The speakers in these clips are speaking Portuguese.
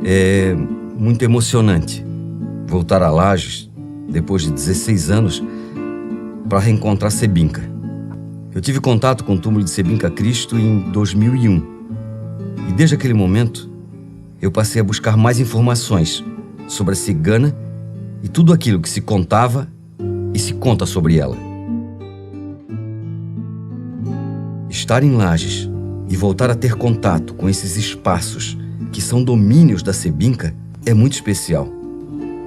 É muito emocionante voltar a Lages, depois de 16 anos, para reencontrar Sebinca. Eu tive contato com o túmulo de Sebinca Cristo em 2001. E desde aquele momento, eu passei a buscar mais informações sobre a cigana e tudo aquilo que se contava e se conta sobre ela. Estar em Lages e voltar a ter contato com esses espaços que são domínios da Sebinca é muito especial.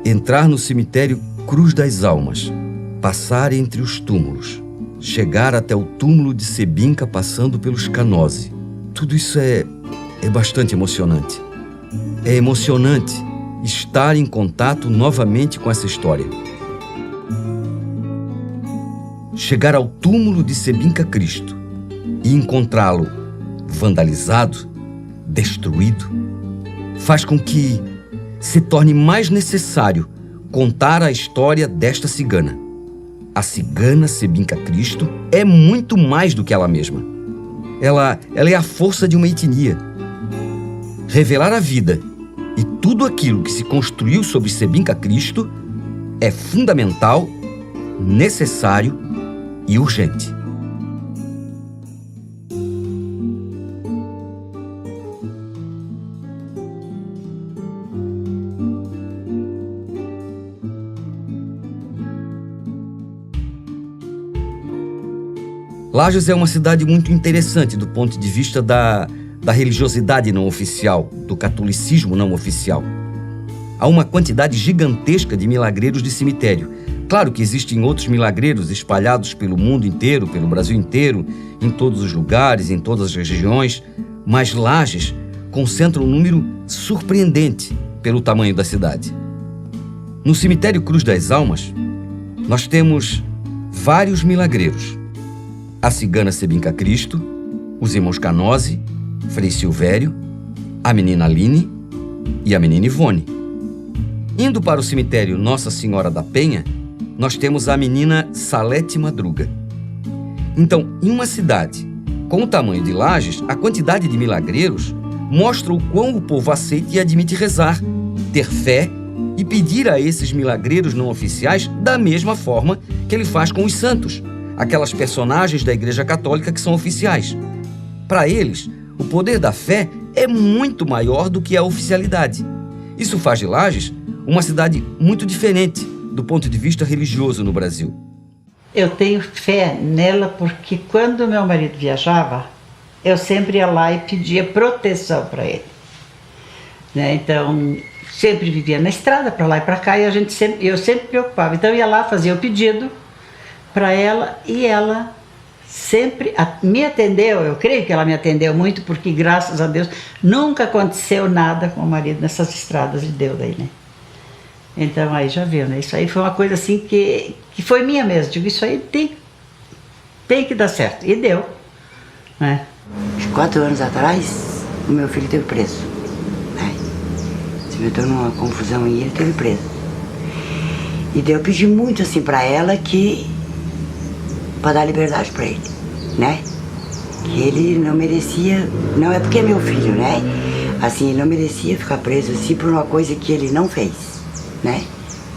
Entrar no cemitério Cruz das Almas, passar entre os túmulos, chegar até o túmulo de Sebinca passando pelos Canosi. Tudo isso é bastante emocionante. É emocionante estar em contato novamente com essa história. Chegar ao túmulo de Sebinca Cristo e encontrá-lo vandalizado, destruído, faz com que se torne mais necessário contar a história desta cigana. A cigana Sebinca Cristo é muito mais do que ela mesma. Ela é a força de uma etnia. Revelar a vida e tudo aquilo que se construiu sobre Sebinca Cristo é fundamental, necessário e urgente. Lages é uma cidade muito interessante do ponto de vista da religiosidade não oficial, do catolicismo não oficial. Há uma quantidade gigantesca de milagreiros de cemitério. Claro que existem outros milagreiros espalhados pelo mundo inteiro, pelo Brasil inteiro, em todos os lugares, em todas as regiões, mas Lages concentra um número surpreendente pelo tamanho da cidade. No cemitério Cruz das Almas, nós temos vários milagreiros. A cigana Sebinca Cristo, os irmãos Canosi, Frei Silvério, a menina Aline e a menina Ivone. Indo para o cemitério Nossa Senhora da Penha, nós temos a menina Salete Madruga. Então, em uma cidade com o tamanho de Lages, a quantidade de milagreiros mostra o quão o povo aceita e admite rezar, ter fé e pedir a esses milagreiros não oficiais da mesma forma que ele faz com os santos, aquelas personagens da Igreja Católica que são oficiais. Para eles, o poder da fé é muito maior do que a oficialidade. Isso faz de Lages uma cidade muito diferente do ponto de vista religioso no Brasil. Eu tenho fé nela porque quando meu marido viajava, eu sempre ia lá e pedia proteção para ele. Né? Então, sempre vivia na estrada, para lá e para cá, e eu sempre preocupava. Então, eu ia lá, fazia o pedido para ela e ela sempre me atendeu. Eu creio que ela me atendeu muito porque, graças a Deus, nunca aconteceu nada com o marido nessas estradas de Deus aí, né? Então aí já viu, né? Isso aí foi uma coisa assim que foi minha mesmo. Digo, isso aí tem que dar certo. E deu, né? 4 anos atrás, o meu filho teve preso, né? Se meteu numa confusão e ele teve preso. E daí eu pedi muito assim pra ela para dar liberdade para ele, né? Que ele não merecia, não é porque é meu filho, né? Assim, ele não merecia ficar preso assim por uma coisa que ele não fez, né?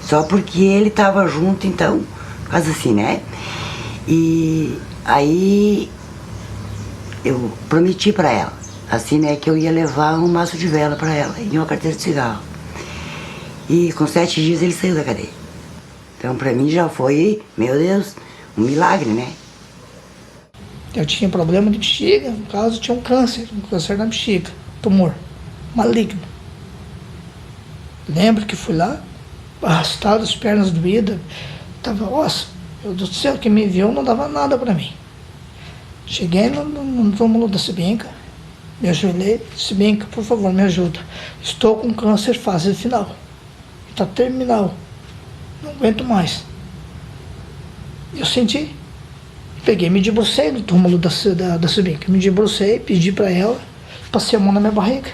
Só porque ele estava junto, então, quase assim, né? E aí eu prometi para ela, assim, né, que eu ia levar um maço de vela para ela e uma carteira de cigarro. E com 7 dias ele saiu da cadeia. Então, para mim já foi, meu Deus, um milagre, né? Eu tinha problema de bexiga, no caso tinha um câncer na bexiga, tumor maligno. Lembro que fui lá, arrastado, as pernas doídas, tava, nossa, meu Deus do céu, quem me viu não dava nada para mim. Cheguei no túmulo da Sebinca, me ajoelhei, Sebinca, por favor, me ajuda. Estou com câncer fase final, está terminal, não aguento mais. Eu senti, peguei, me debrucei no túmulo da Sebinca, me debrucei, pedi para ela, passei a mão na minha barriga.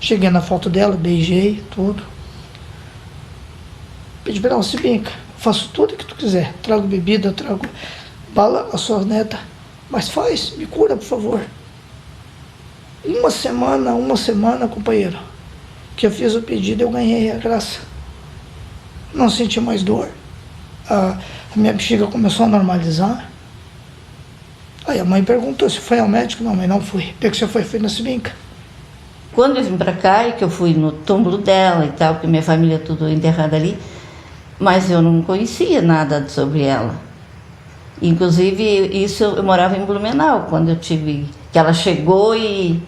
Cheguei na foto dela, beijei, tudo. Pedi para ela, Sebinca, faço tudo que tu quiser, trago bebida, trago bala a sua neta, mas faz, me cura, por favor. Uma semana, companheiro, que eu fiz o pedido, eu ganhei a graça. Não senti mais dor. A minha bexiga começou a normalizar. Aí a mãe perguntou se foi ao médico. Não, mãe, não fui. Por que você foi? Fui na Sibinca. Quando eu vim para cá e que eu fui no túmulo dela e tal, porque minha família é tudo enterrada ali, mas eu não conhecia nada sobre ela. Inclusive, isso eu morava em Blumenau, quando eu tive... que ela chegou e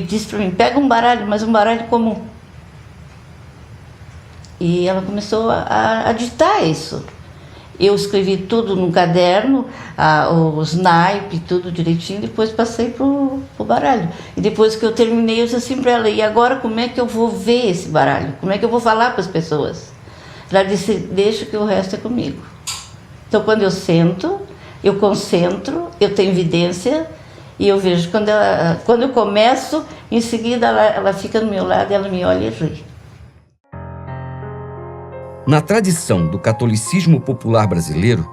disse para mim, pega um baralho, mas um baralho comum. E ela começou a ditar isso. Eu escrevi tudo no caderno, os naipes, tudo direitinho, depois passei pro baralho. E depois que eu terminei, eu disse assim para ela, e agora como é que eu vou ver esse baralho? Como é que eu vou falar para as pessoas? Ela disse, deixa que o resto é comigo. Então quando eu sento, eu concentro, eu tenho evidência, e eu vejo, quando eu começo, em seguida ela fica do meu lado, ela me olha e ri. Na tradição do catolicismo popular brasileiro,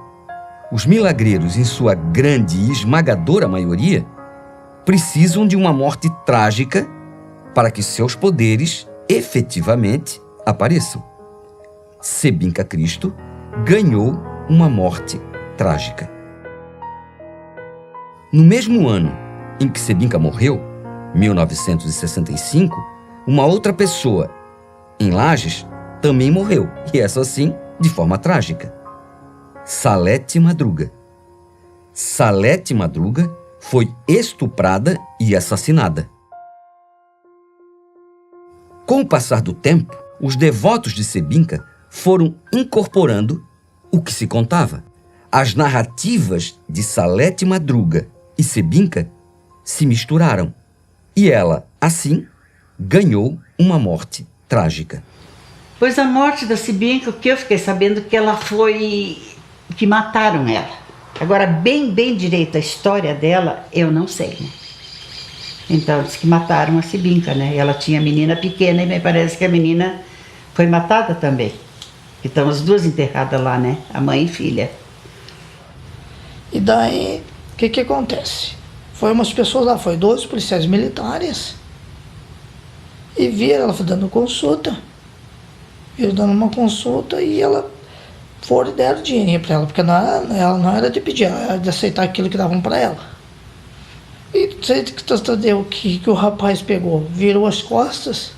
os milagreiros, em sua grande e esmagadora maioria, precisam de uma morte trágica para que seus poderes efetivamente apareçam. Sebinka Cristo ganhou uma morte trágica. No mesmo ano em que Sebinka morreu, 1965, uma outra pessoa, em Lages, também morreu, e essa sim, de forma trágica. Salete Madruga. Salete Madruga foi estuprada e assassinada. Com o passar do tempo, os devotos de Sebinka foram incorporando o que se contava. As narrativas de Salete Madruga e Sebinka se misturaram, e ela, assim, ganhou uma morte trágica. Pois a morte da Sebinka, o que eu fiquei sabendo que ela foi... que mataram ela. Agora, bem direito a história dela, eu não sei, né? Então, diz que mataram a Sebinka, né? Ela tinha menina pequena e me parece que a menina foi matada também. Então, as duas enterradas lá, né? A mãe e filha. E daí, o que acontece? Foi umas pessoas lá, foi 12 policiais militares, e viram ela dando consulta. Viram dando uma consulta e ela foram e deram dinheirinho para ela, porque ela não era de pedir, era de aceitar aquilo que davam para ela. E sei que o rapaz pegou, virou as costas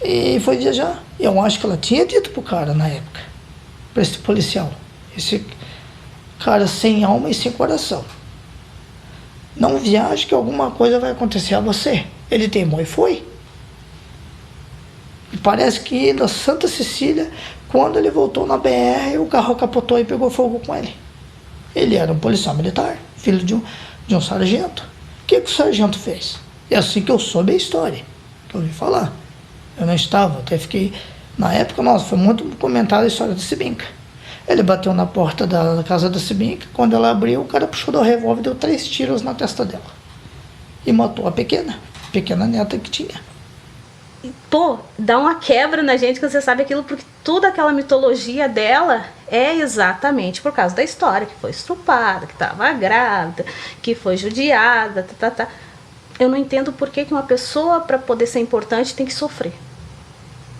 e foi viajar. Eu acho que ela tinha dito pro cara na época, para esse policial, esse cara sem alma e sem coração: não viaje que alguma coisa vai acontecer a você. Ele teimou e foi. E parece que na Santa Cecília, quando ele voltou na BR, o carro capotou e pegou fogo com ele. Ele era um policial militar, filho de um sargento. O que o sargento fez? É assim que eu soube a história, que eu ouvi falar. Eu não estava, até fiquei... Na época, nossa, foi muito comentada a história da Sebinka. Ele bateu na porta da casa da Sebinka, quando ela abriu, o cara puxou do revólver e deu 3 tiros na testa dela. E matou a pequena neta que tinha. Pô, dá uma quebra na gente que você sabe aquilo, porque toda aquela mitologia dela é exatamente por causa da história, que foi estrupada, que estava grávida, que foi judiada, Eu não entendo por que uma pessoa, para poder ser importante, tem que sofrer,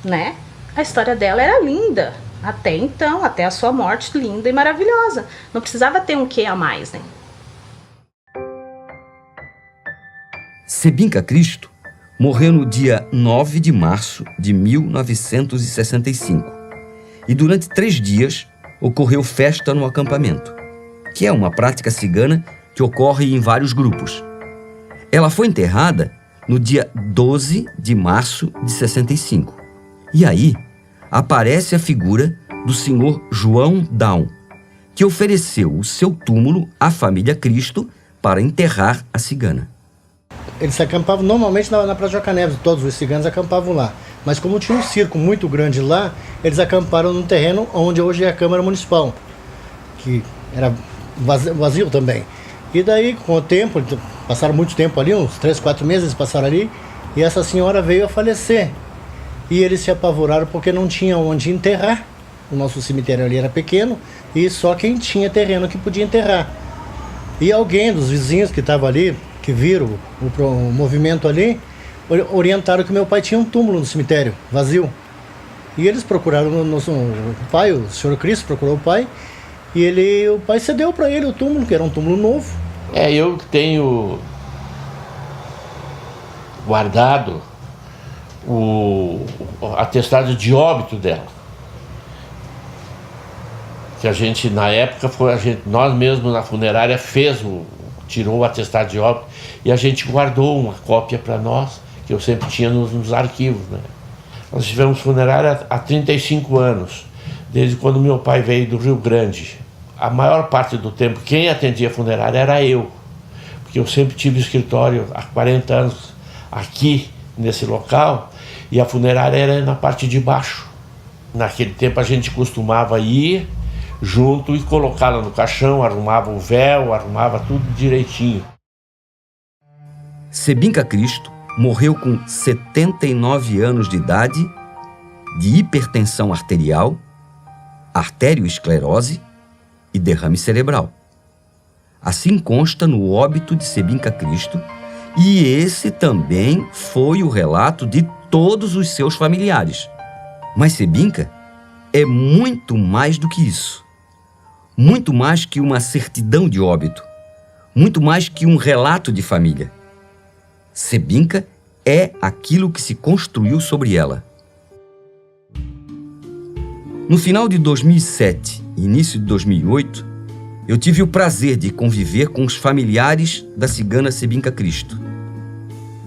né? A história dela era linda, até então, até a sua morte, linda e maravilhosa. Não precisava ter um quê a mais, né? Sebinka Cristo morreu no dia 9 de março de 1965. E durante 3 dias ocorreu festa no acampamento, que é uma prática cigana que ocorre em vários grupos. Ela foi enterrada no dia 12 de março de 65. E aí aparece a figura do senhor João Down, que ofereceu o seu túmulo à família Cristo para enterrar a cigana. Eles acampavam normalmente na Praça Joca Neves, todos os ciganos acampavam lá. Mas como tinha um circo muito grande lá, eles acamparam no terreno onde hoje é a Câmara Municipal, que era vazio também. E daí, com o tempo, passaram muito tempo ali, uns 3, 4 meses eles passaram ali, e essa senhora veio a falecer. E eles se apavoraram porque não tinha onde enterrar. O nosso cemitério ali era pequeno, e só quem tinha terreno que podia enterrar. E alguém dos vizinhos que estava ali, que viram o movimento ali, orientaram que meu pai tinha um túmulo no cemitério, vazio. E eles procuraram o pai, o senhor Cristo procurou o pai, e o pai cedeu para ele o túmulo, que era um túmulo novo. Eu tenho guardado o atestado de óbito dela. Que a gente, na época, nós mesmos na funerária tirou o atestado de óbito e a gente guardou uma cópia para nós, que eu sempre tinha nos arquivos, né? Nós tivemos funerária há 35 anos, desde quando meu pai veio do Rio Grande. A maior parte do tempo, quem atendia a funerária era eu, porque eu sempre tive escritório há 40 anos aqui, nesse local, e a funerária era na parte de baixo. Naquele tempo a gente costumava ir junto e colocá-la no caixão, arrumava o véu, arrumava tudo direitinho. Sebinca Cristo morreu com 79 anos de idade, de hipertensão arterial, arteriosclerose e derrame cerebral. Assim consta no óbito de Sebinca Cristo, e esse também foi o relato de todos os seus familiares. Mas Sebinca é muito mais do que isso. Muito mais que uma certidão de óbito. Muito mais que um relato de família. Sebinca é aquilo que se construiu sobre ela. No final de 2007 e início de 2008, eu tive o prazer de conviver com os familiares da cigana Sebinca Cristo.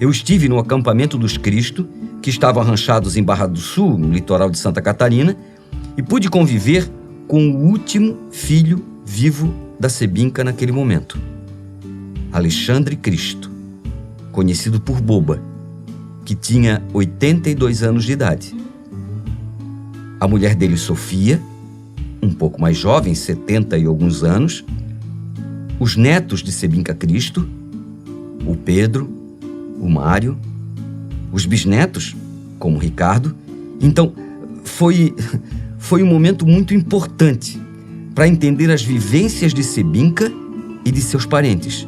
Eu estive no acampamento dos Cristo, que estavam arranchados em Barra do Sul, no litoral de Santa Catarina, e pude conviver com o último filho vivo da Sebinca naquele momento, Alexandre Cristo, conhecido por Boba, que tinha 82 anos de idade. A mulher dele, Sofia, um pouco mais jovem, 70 e alguns anos, os netos de Sebinca Cristo, o Pedro, o Mário, os bisnetos, como Ricardo. Então, foi um momento muito importante para entender as vivências de Sebinca e de seus parentes.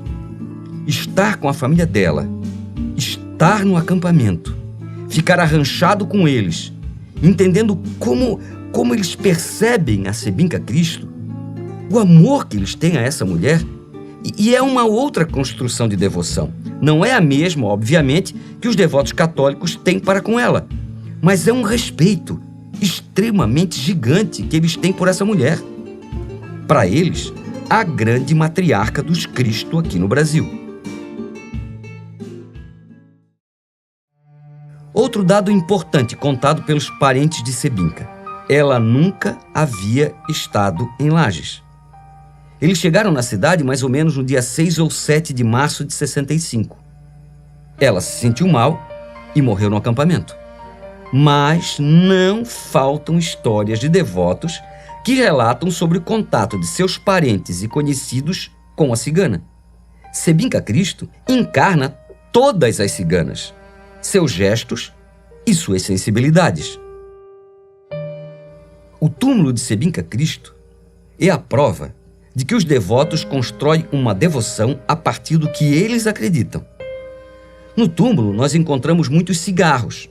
Estar com a família dela, estar no acampamento, ficar arranchado com eles, entendendo como eles percebem a Sebinca Cristo, o amor que eles têm a essa mulher, e é uma outra construção de devoção. Não é a mesma, obviamente, que os devotos católicos têm para com ela, mas é um respeito extremamente gigante que eles têm por essa mulher. Para eles, a grande matriarca dos Cristo aqui no Brasil. Outro dado importante contado pelos parentes de Sebinca: ela nunca havia estado em Lages. Eles chegaram na cidade mais ou menos no dia 6 ou 7 de março de 65. Ela se sentiu mal e morreu no acampamento. Mas não faltam histórias de devotos que relatam sobre o contato de seus parentes e conhecidos com a cigana. Sebinca Cristo encarna todas as ciganas, seus gestos e suas sensibilidades. O túmulo de Sebinca Cristo é a prova de que os devotos constroem uma devoção a partir do que eles acreditam. No túmulo, nós encontramos muitos cigarros.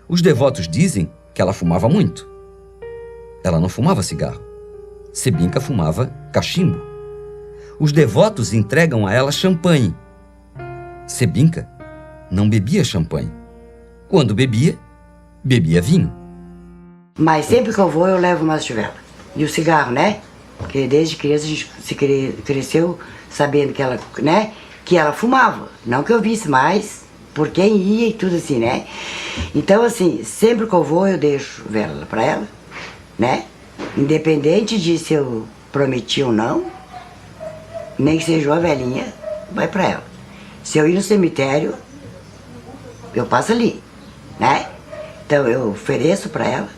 Os devotos dizem que ela fumava muito. Ela não fumava cigarro. Sebinca fumava cachimbo. Os devotos entregam a ela champanhe. Sebinca não bebia champanhe. Quando bebia, bebia vinho. Mas sempre que eu vou, eu levo umas velas. E o cigarro, né? Porque desde criança a gente cresceu sabendo que ela, né? Que ela fumava. Não que eu visse mais, por quem ia e tudo assim, né? Então, assim, sempre que eu vou, eu deixo vela pra ela, né? Independente de se eu prometi ou não, nem que seja uma velinha, vai pra ela. Se eu ir no cemitério, eu passo ali, né? Então eu ofereço pra ela,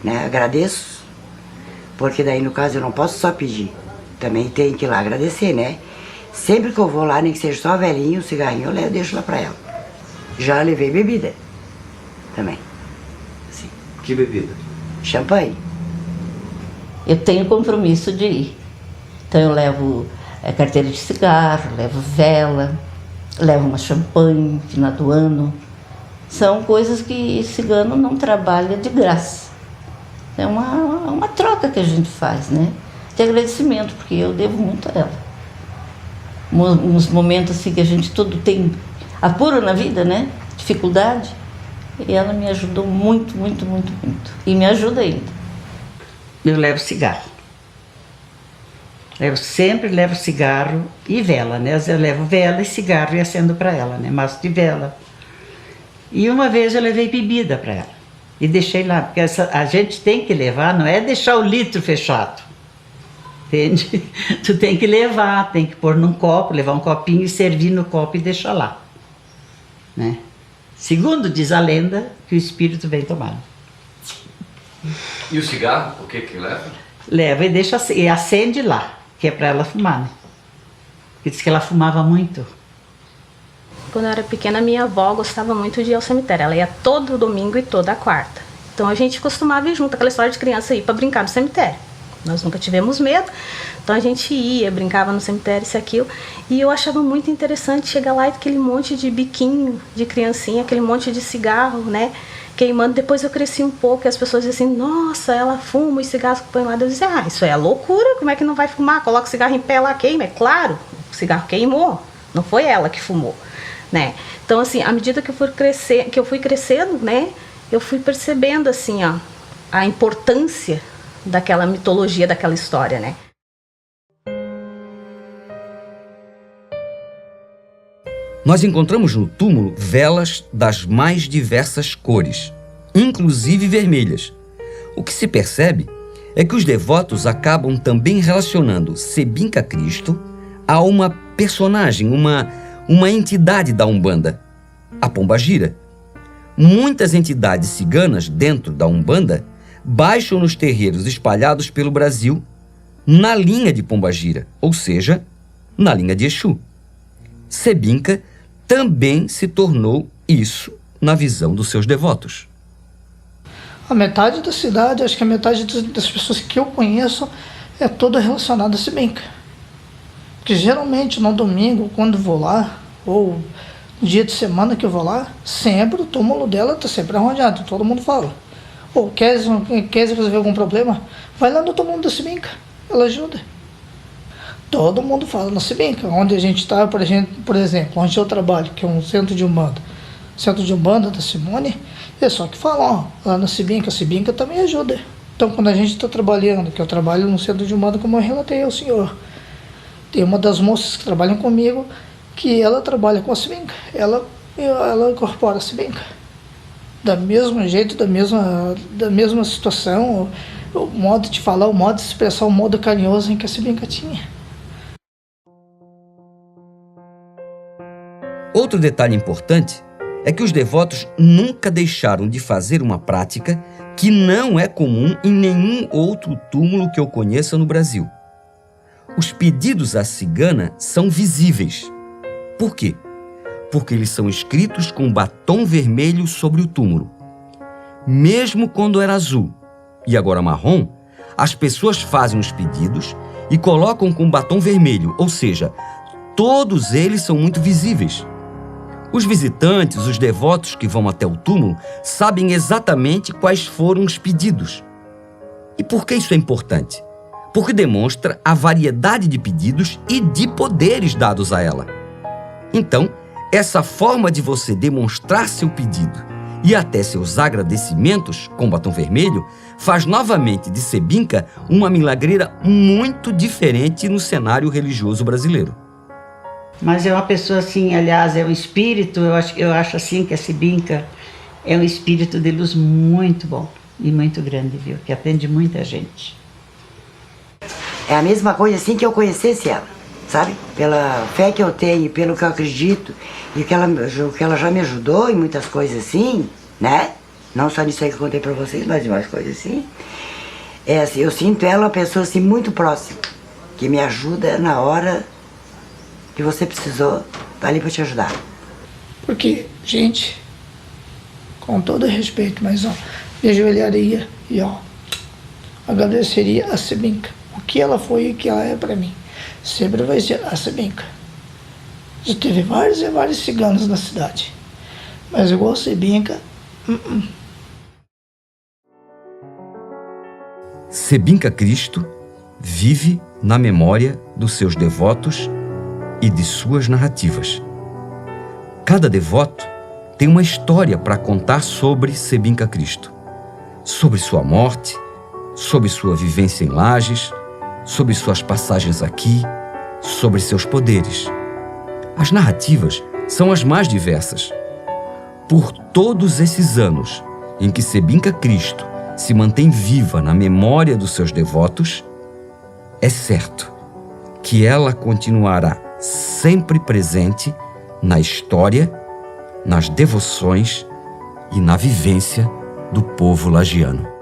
né? Agradeço, porque daí no caso eu não posso só pedir, também tenho que ir lá agradecer, né? Sempre que eu vou lá, nem que seja só a velinha, um cigarrinho, eu deixo lá pra ela. Já levei bebida também. Assim. Que bebida? Champanhe. Eu tenho compromisso de ir. Então eu levo carteira de cigarro, levo vela, levo uma champanhe no final do ano, São coisas que cigano não trabalha de graça. É uma troca que a gente faz, né? De agradecimento, porque eu devo muito a ela. Uns momentos assim que a gente todo tem apuro na vida, né? Dificuldade. E ela me ajudou muito, muito, muito, muito. E me ajuda ainda. Eu levo cigarro. Eu sempre levo cigarro e vela, né? Eu levo vela e cigarro e acendo para ela, né? Maço de vela. E uma vez eu levei bebida para ela. E deixei lá, porque a gente tem que levar, não é deixar o litro fechado. Entende? Tu tem que levar, tem que pôr num copo, levar um copinho e servir no copo e deixar lá. Né? Segundo diz a lenda, que o espírito vem tomar. E o cigarro, o que leva? Leva e deixa e acende lá, que é para ela fumar, né? Porque diz que ela fumava muito. Quando eu era pequena, minha avó gostava muito de ir ao cemitério. Ela ia todo domingo e toda quarta. Então a gente costumava ir junto, aquela história de criança ir para brincar no cemitério. Nós nunca tivemos medo, então a gente ia, brincava no cemitério, isso e aquilo. E eu achava muito interessante chegar lá e aquele monte de biquinho de criancinha, aquele monte de cigarro, né? Queimando. Depois eu cresci um pouco e as pessoas diziam assim, nossa, ela fuma os cigarros que põe lá. Eu dizia, isso é loucura, como é que não vai fumar? Coloca o cigarro em pé lá, queima. É claro, o cigarro queimou, não foi ela que fumou. Né? Então, assim, à medida que eu fui crescendo, né, eu fui percebendo, assim, ó, a importância daquela mitologia, daquela história, né? Nós encontramos no túmulo velas das mais diversas cores, inclusive vermelhas. O que se percebe é que os devotos acabam também relacionando Sebinka Cristo a uma personagem, uma entidade da Umbanda, a Pombagira. Muitas entidades ciganas dentro da Umbanda baixam nos terreiros espalhados pelo Brasil na linha de Pombagira, ou seja, na linha de Exu. Sebinka também se tornou isso na visão dos seus devotos. A metade da cidade, acho que a metade das pessoas que eu conheço é toda relacionada a Sebinka. Porque geralmente no domingo, quando vou lá, ou no dia de semana que eu vou lá, sempre o túmulo dela está sempre arranjado, todo mundo fala. Ou quer resolver algum problema? Vai lá no túmulo da Sebinka, ela ajuda. Todo mundo fala na Sebinka, onde a gente está, por exemplo, onde eu trabalho, que é um centro de Umbanda da Simone, é só que falam, lá na Sebinka, a Sebinka também ajuda. Então quando a gente está trabalhando, que eu trabalho no centro de Umbanda, como eu relatei ao senhor, tem uma das moças que trabalham comigo, que ela trabalha com a Sebinka, ela incorpora a Sebinka. Da mesmo jeito, da mesma situação, o modo de falar, o modo de expressar, o modo carinhoso em que a Sebinka tinha. Outro detalhe importante é que os devotos nunca deixaram de fazer uma prática que não é comum em nenhum outro túmulo que eu conheça no Brasil. Os pedidos à cigana são visíveis. Por quê? Porque eles são escritos com batom vermelho sobre o túmulo. Mesmo quando era azul e agora marrom, as pessoas fazem os pedidos e colocam com batom vermelho, ou seja, todos eles são muito visíveis. Os visitantes, os devotos que vão até o túmulo, sabem exatamente quais foram os pedidos. E por que isso é importante? Porque demonstra a variedade de pedidos e de poderes dados a ela. Então, essa forma de você demonstrar seu pedido e até seus agradecimentos com batom vermelho faz novamente de Sebinka uma milagreira muito diferente no cenário religioso brasileiro. Mas é uma pessoa assim, aliás, é um espírito, eu acho assim que a Sebinka é um espírito de luz muito bom e muito grande, viu? Que atende muita gente. É a mesma coisa assim que eu conhecesse ela, sabe? Pela fé que eu tenho, pelo que eu acredito, e que ela já me ajudou em muitas coisas assim, né? Não só nisso aí que eu contei pra vocês, mas em mais coisas assim. É assim, eu sinto ela uma pessoa assim muito próxima, que me ajuda na hora que você precisou, tá ali pra te ajudar. Porque, gente, com todo respeito, mas ó, me ajoelharia e ó, agradeceria a Sebinka. O que ela foi e o que ela é pra mim. Sempre vai ser a Sebinka. Já teve vários e vários ciganos na cidade. Mas igual Sebinca, Sebinca Cristo vive na memória dos seus devotos e de suas narrativas. Cada devoto tem uma história para contar sobre Sebinca Cristo, sobre sua morte, sobre sua vivência em Lages, sobre suas passagens aqui, sobre seus poderes. As narrativas são as mais diversas. Por todos esses anos em que Sebinca Cristo se mantém viva na memória dos seus devotos, é certo que ela continuará sempre presente na história, nas devoções e na vivência do povo lagiano.